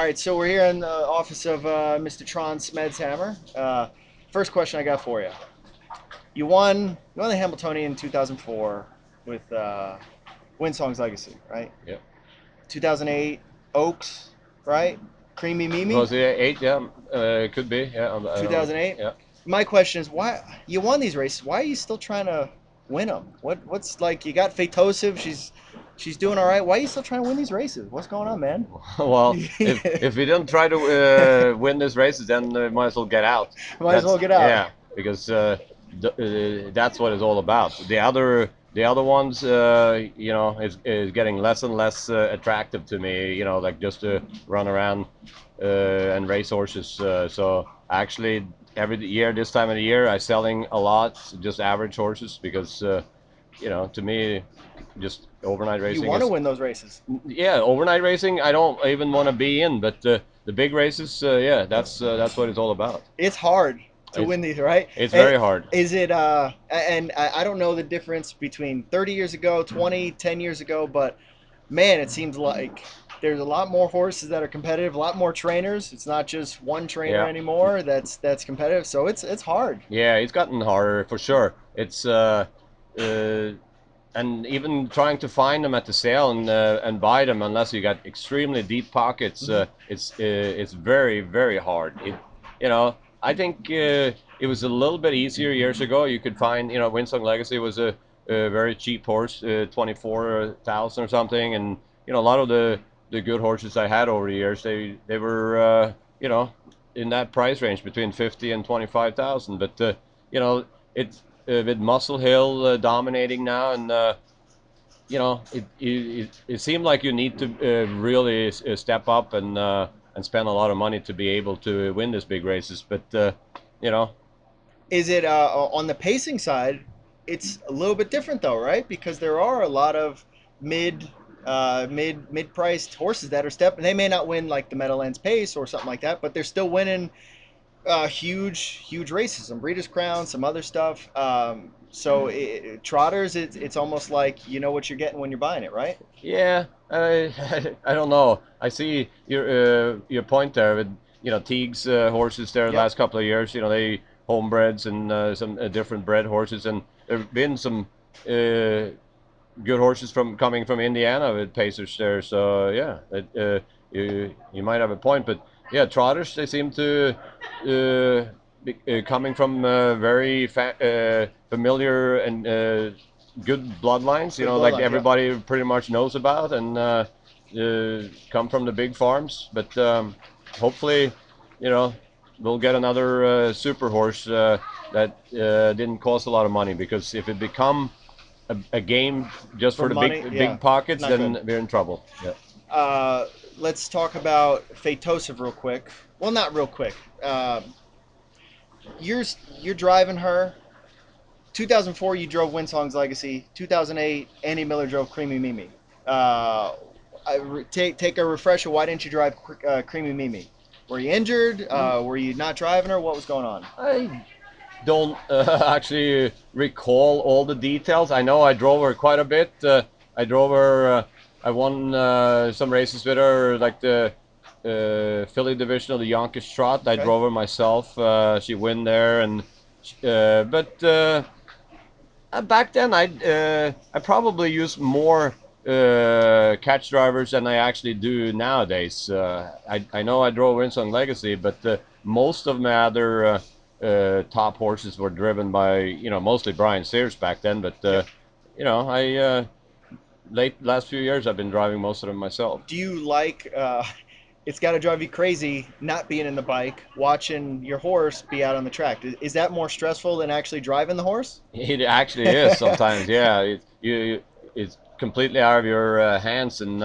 All right, so we're here in the office of Mr. Trond Smedshammer. First question I got for you. You won the Hambletonian in 2004 with Winsong's Legacy, right? Yeah. 2008 Oaks, right? Creamy Mimi, Was it eight? Yeah, could be. Yeah, 2008. yeah. My question is, why you won these races? Why are you still trying to win them? What's like you got Phaetosive, she's doing all right. Why are you still trying to win these races? What's going on, man? Well, if we don't try to win these races, then might as well get out. Might as well That's get out. yeah, because that's what it's all about. The other ones, is getting less and less attractive to me. Like just to run around and race horses. So actually, every year this time of the year, I'm selling a lot just average horses because to me, just overnight You racing want to is win those races. yeah, overnight racing. I don't even want to be in, but the big races, yeah, that's what it's all about. It's hard to It's win these, right? it's very hard. Is it and I don't know the difference between 30 years ago, 20, 10 years ago, but man, it seems like there's a lot more horses that are competitive, a lot more trainers. It's not just one trainer Yeah, anymore that's competitive. So it's hard. yeah, it's gotten harder for sure. It's uh, and even trying to find them at the sale and buy them unless you got extremely deep pockets, Mhm. it's very very hard. You know, I think it was a little bit easier years ago. You could find, Winsong Legacy was a very cheap horse, 24,000 or something, and a lot of the good horses I had over the years, they were in that price range between 50 and 25,000. But it's with Muscle Hill dominating now, and it seemed like you need to really step up and spend a lot of money to be able to win these big races. But you know, Is it on the pacing side? It's a little bit different though, right? Because there are a lot of mid-priced horses that are stepping. They may not win like the Meadowlands Pace or something like that, but they're still winning huge races, some Breeders' Crown, some other stuff. Trotters, it's almost like you know what you're getting when you're buying it, right? yeah, I don't know. I see your point there with Teague's horses there the Yep. last couple of years. They homebreds and some different bred horses, and there've been some good horses from coming from Indiana with pacers there. So yeah, you might have a point, but yeah, trotters, they seem to be coming from very familiar and good bloodlines. Good Like bloodlines, yeah. everybody pretty much knows about, and come from the big farms. But hopefully, you know, we'll get another super horse that didn't cost a lot of money, because if it become a game just For for the money, yeah, big pockets, not good. then we're in trouble. Yeah. Let's talk about Phaetosive real quick. Well, not real quick. Uh, you're you're driving her. 2004, you drove Winsong's Legacy. 2008, Andy Miller drove Creamy Mimi. Uh, take a refresher. Why didn't you drive Creamy Mimi? Were you injured? Were you not driving her? What was going on? I don't actually recall all the details. I know I drove her quite a bit. I drove her. I won some races with her, like the Philly division of the Yonkers Trot. I Okay. drove her myself. She won there, and but back then I probably used more catch drivers than I actually do nowadays. I know I drove Winston Legacy, but most of my other top horses were driven by mostly Brian Sears back then. But Yep. I last few years I've been driving most of them myself. Do you like? It's got to drive you crazy not being in the bike, watching your horse be out on the track. Is that more stressful than actually driving the horse? It actually is sometimes. Yeah, it's completely out of your hands, and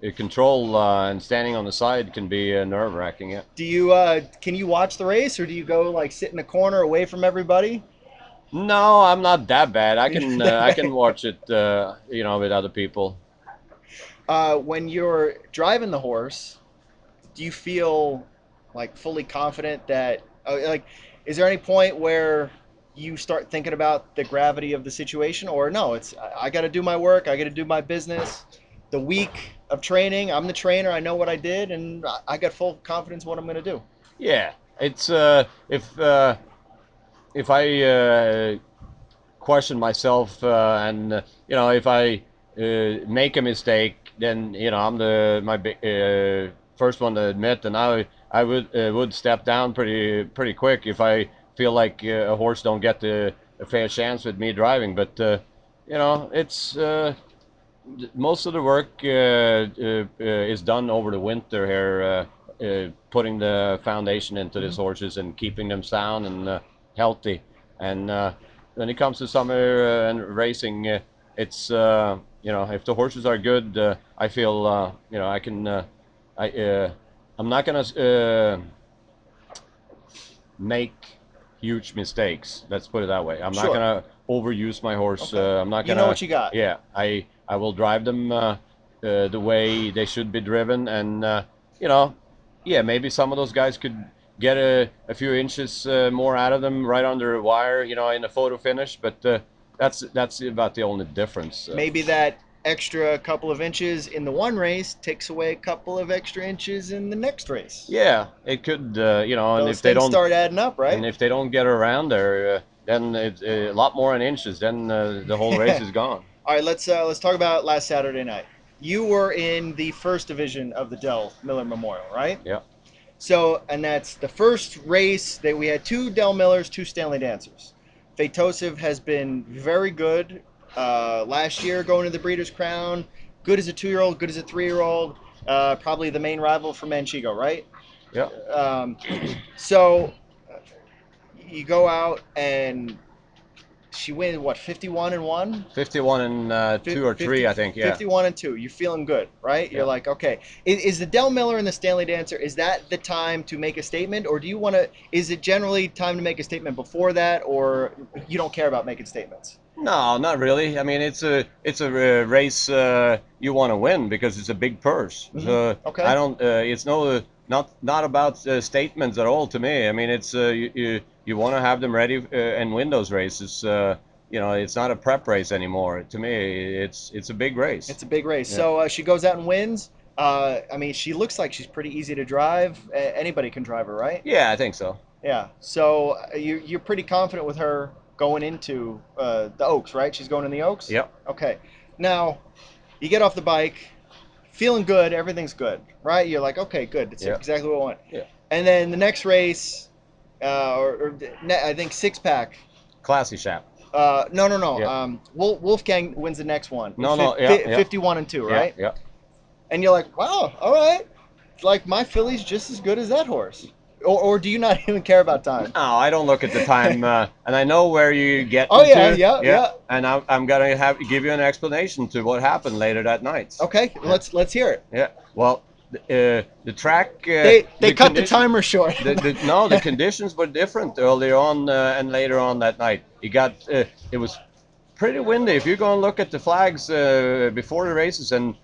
your control, and standing on the side can be nerve wracking. Yeah. Do you can you watch the race or do you go like sit in a corner away from everybody? No, I'm not that bad. I You're can not that I can bad. watch it, with other people. When you're driving the horse, do you feel like fully confident that like is there any point where you start thinking about the gravity of the situation or no, it's I got to do my work, I got to do my business. The week of training. I'm the trainer. I know what I did, and I got full confidence in what I'm going to do. Yeah, it's if I question myself if I make a mistake, then I'm the first one to admit, and I would step down pretty quick if I feel like a horse don't get a fair chance with me driving. But it's most of the work is done over the winter here, putting the foundation into these horses and keeping them sound and healthy. And when it comes to summer and racing, it's if the horses are good, I feel I can I'm not gonna make huge mistakes. Let's put it that way. I'm not Sure. gonna overuse my horse. Okay. I'm not You gonna. know what you got. Yeah, I will drive them the way they should be driven, and yeah, maybe some of those guys could get a few inches more out of them right under the wire, in a photo finish, but that's about the only difference. Maybe that extra couple of inches in the one race takes away a couple of extra inches in the next race. Yeah, it could, and Those if they things don't, start adding up, right? and if they don't get around there, then it's a lot more in inches. Then the whole race is gone. All right, let's talk about last Saturday night. You were in the first division of the Del Miller Memorial, right? Yeah. So, and that's the first race that we had 2 Del Millers, 2 Stanley Dancers. Phaetosive has been very good last year going to the Breeders' Crown. Good as a 2-year-old, good as a 3-year-old. Probably the main rival for Manchego, right? Yeah. So you go out and she wins what, 51 and 1? 51 and 2 or 3, I think. Yeah. 51 and 2. You're feeling good, right? You're Yeah. like, okay. Is the Del Miller and the Stanley Dancer, is that the time to make a statement, or do you want to? Is it generally time to make a statement before that, or you don't care about making statements? No, not really. I mean, it's a race you want to win because it's a big purse. So Okay. I don't. It's not about statements at all to me. I mean, it's you want to have them ready and win those races. It's not a prep race anymore. To me, it's a big race. It's a big race. Yeah. So she goes out and wins. I mean, she looks like she's pretty easy to drive. Anybody can drive her, right? Yeah, I think so. Yeah. So you're pretty confident with her going into the Oaks, right? She's going in the Oaks? Yep. Okay. Now, you get off the bike, feeling good, everything's good, right? You're like, okay, good. It's Yeah. exactly what I want. Yeah. And then the next race, I think 6-pack. Classy chap. No. Yeah. Wolfgang wins the next one. No. Yeah. 51 and 2, right? Yeah. And you're like, wow, all right. Like, my filly's just as good as that horse. Or do you not even care about time? No, I don't look at the time, and I know where you get. Oh, to. yeah. And I'm gonna give you an explanation to what happened later that night. Okay, let's hear it. Yeah. Well, the track. They cut the condition- timer short. the conditions were different earlier on and later on that night. It was pretty windy. If you go and look at the flags before the races and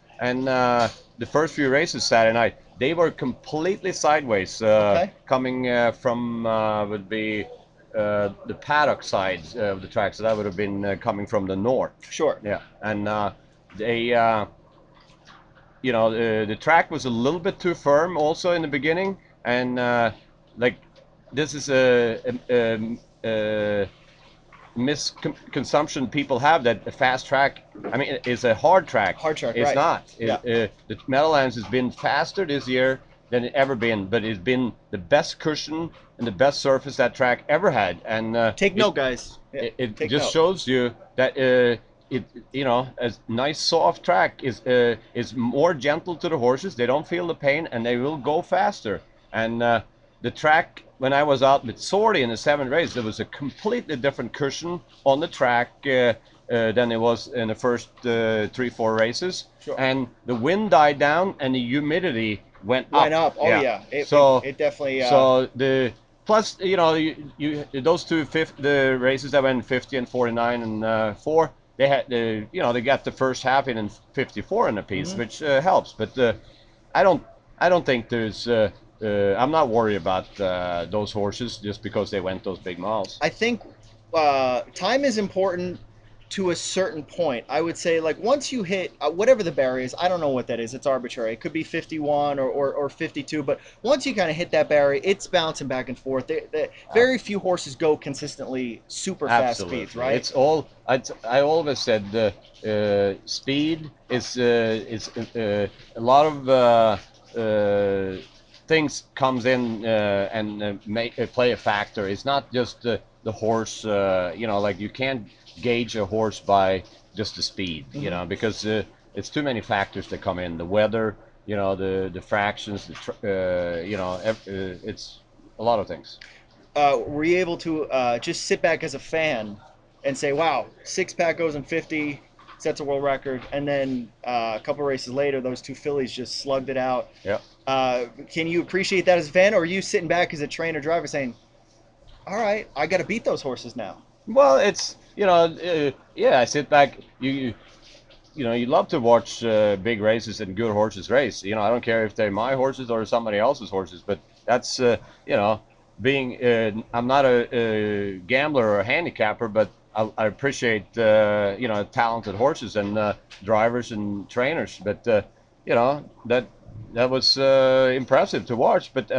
the first few races Saturday night, they were completely sideways, coming from would be the paddock side of the track. So that would have been coming from the north. Sure. Yeah, and the track was a little bit too firm also in the beginning, and this is a misconception people have that a fast track, I mean, it's a hard track. Hard track, It's right. not. Yeah. The Meadowlands has been faster this year than it ever been, but it's been the best cushion and the best surface that track ever had. And Take note, guys. Yeah, it take just note. shows you that a nice soft track is more gentle to the horses. They don't feel the pain and they will go faster. And the track, when I was out with Sorty in the 7th race, there was a completely different cushion on the track than it was in the first 3-4 races. Sure. And the wind died down and the humidity went up. Oh yeah. It definitely. So the plus, you those the races that went 50 and 49 and 4, they had they got the first half in 54 in a piece, which helps. But I don't think there's. I'm not worried about those horses just because they went those big miles. I think time is important to a certain point. I would say like once you hit whatever the barrier is, I don't know what that is. It's arbitrary. It could be 51 or 52, but once you kind of hit that barrier, it's bouncing back and forth. Very few horses go consistently super fast speeds, Absolutely. right? It's all I always said speed is a lot of things comes in and make play a factor. It's not just the horse. Like you can't gauge a horse by just the speed. Hmm. Because it's too many factors that come in. The weather. The fractions. It's a lot of things. Were you able to just sit back as a fan and say, "Wow, six pack goes in 50, sets a world record," and then a couple races later, those two fillies just slugged it out. Yeah. Can you appreciate that as a fan, or are you sitting back as a trainer driver saying, "All right, I got to beat those horses now"? Well, it's yeah. I sit back. You love to watch big races and good horses race. I don't care if they're my horses or somebody else's horses, but that's being. I'm not a gambler or a handicapper, but I appreciate talented horses and drivers and trainers. But that was impressive to watch. But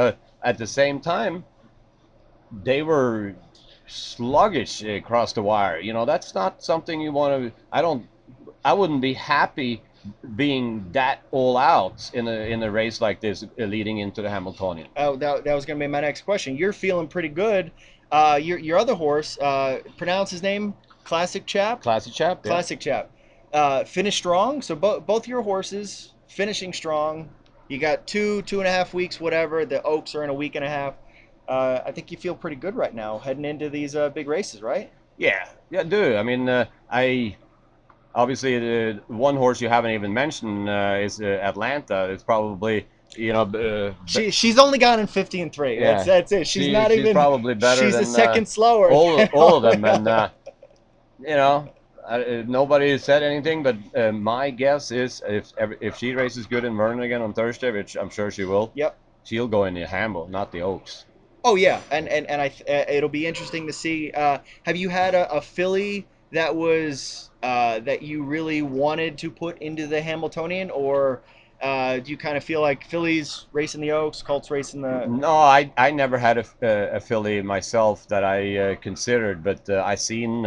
at the same time, they were sluggish across the wire. That's not something you want to. I wouldn't be happy being that all out in a race like this leading into the Hambletonian. Oh, that was going to be my next question. You're feeling pretty good. Your other horse, pronounce his name, Classic Chap. Classy chap, yeah. Classic Chap. Finished strong. So both your horses finishing strong. You got 2.5 weeks, whatever. The Oaks are in a week and a half. I think you feel pretty good right now heading into these big races, right? Yeah, I do. I mean, I obviously the one horse you haven't even mentioned is Atlanta. It's probably She's only gone in 50-3. yeah. That's it. She's not She's even. probably better She's a than second slower than all of them, and you know, nobody said anything, but my guess is if she races good in Vernon again on Thursday, which I'm sure she will, Yep. she'll go in the Hamble, not the Oaks. Oh yeah, and it'll be interesting to see. Have you had a filly that was that you really wanted to put into the Hambletonian, or do you kind of feel like fillies racing the Oaks, Colts racing the? No, I never had a filly myself that I considered, but I seen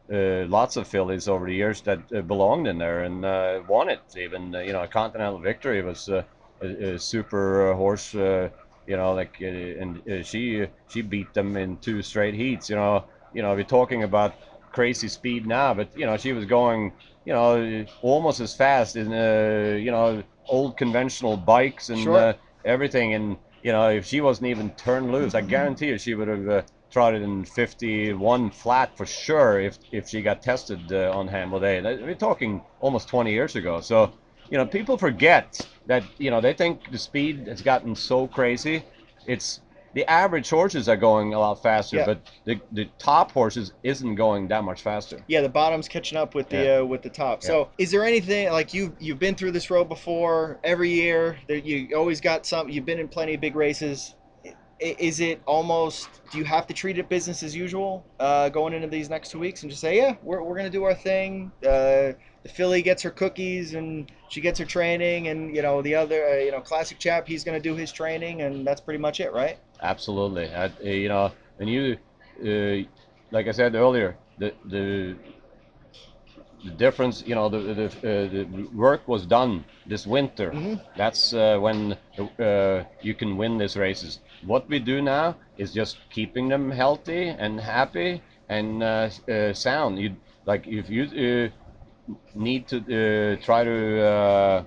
lots of fillies over the years that belonged in there and won it. Even a Continental Victory was a super horse. And she beat them in two straight heats. We're talking about crazy speed now, but she was going almost as fast in old conventional bikes and Sure. everything. And if she wasn't even turned loose, I guarantee you she would have trotted in 51 flat for sure if she got tested on Hamble Day. We're talking almost 20 years ago. So, people forget that, they think the speed has gotten so crazy. It's the average horses are going a lot faster, Yeah. but the top horses isn't going that much faster. Yeah, the bottom's catching up Yeah, with the top. yeah. So, is there anything like you've been through this road before? Every year, you always got some. You've been in plenty of big races. Is it almost? Do you have to treat it business as usual going into these next 2 weeks and just say, yeah, we're gonna do our thing. The filly gets her cookies and she gets her training, and the other classic chap, he's gonna do his training, and that's pretty much it, right? Absolutely. And you, like I said earlier, the difference, the work was done this winter. Hmm. That's when you can win these races. What we do now is just keeping them healthy and happy and sound. You like if you need to try to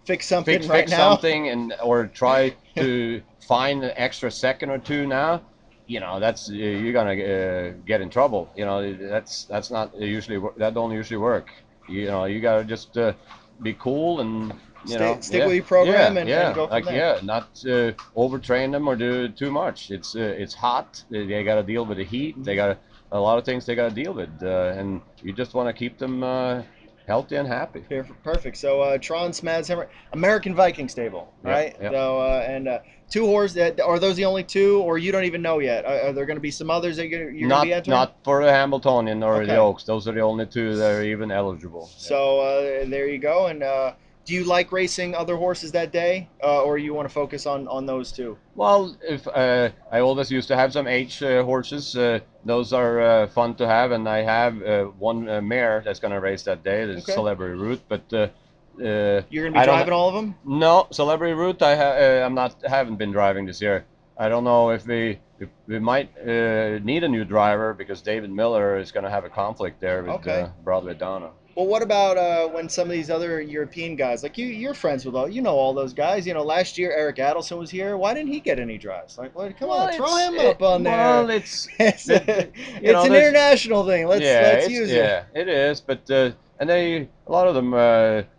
Fix something fix right fix now. something and or try to find an extra second or two now, that's you're gonna get in trouble. That's not usually that don't usually work. You gotta just be cool and Stick yeah, with your program yeah, and yeah, go from like there. yeah, not overtrain them or do too much. It's hot. They gotta deal with the heat. They got a lot of things they gotta deal with, and you just want to keep them healthy and happy. Perfect. So Trond Smedshammer, American Viking stable, Yep, right? yep. So and two horses. Are those the only two, or you don't even know yet? Are there going to be some others that you're going to be entering? Not for the Hambletonian or the Okay. Oaks. Those are the only two that are even eligible. Yeah. So there you go. And do you like racing other horses that day, or you want to focus on those two? Well, if I always used to have some H horses. Those are fun to have, and I have one mare that's going to race that day. There's Okay. Celebrity Route, but You're going to be I don't. driving all of them? No, Celebrity Route. I'm not. Haven't been driving this year. I don't know if we might need a new driver because David Miller is going to have a conflict there with Okay. Broadway Donna. Well, what about when some of these other European guys, like you're friends with all those guys. Last year Eric Adelson was here. Why didn't he get any drives? Like, well, come Well, on, throw him up on there. well, it's It's, that it's an there's international thing. Let's use it. yeah, it is. But and a lot of them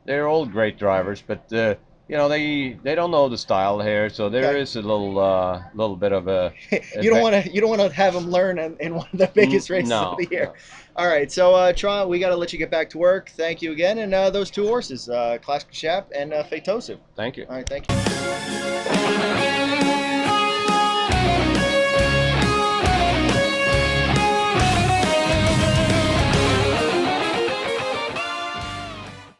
they're all great drivers, but they don't know the style here, so there Okay. is a little bit of a You don't want to have them learn in one of the biggest races of no, the year. no. All right, so Tron, we got to let you get back to work. Thank you again, and those two horses, Classic Chap and Phaetosive. Thank you. All right, thank you.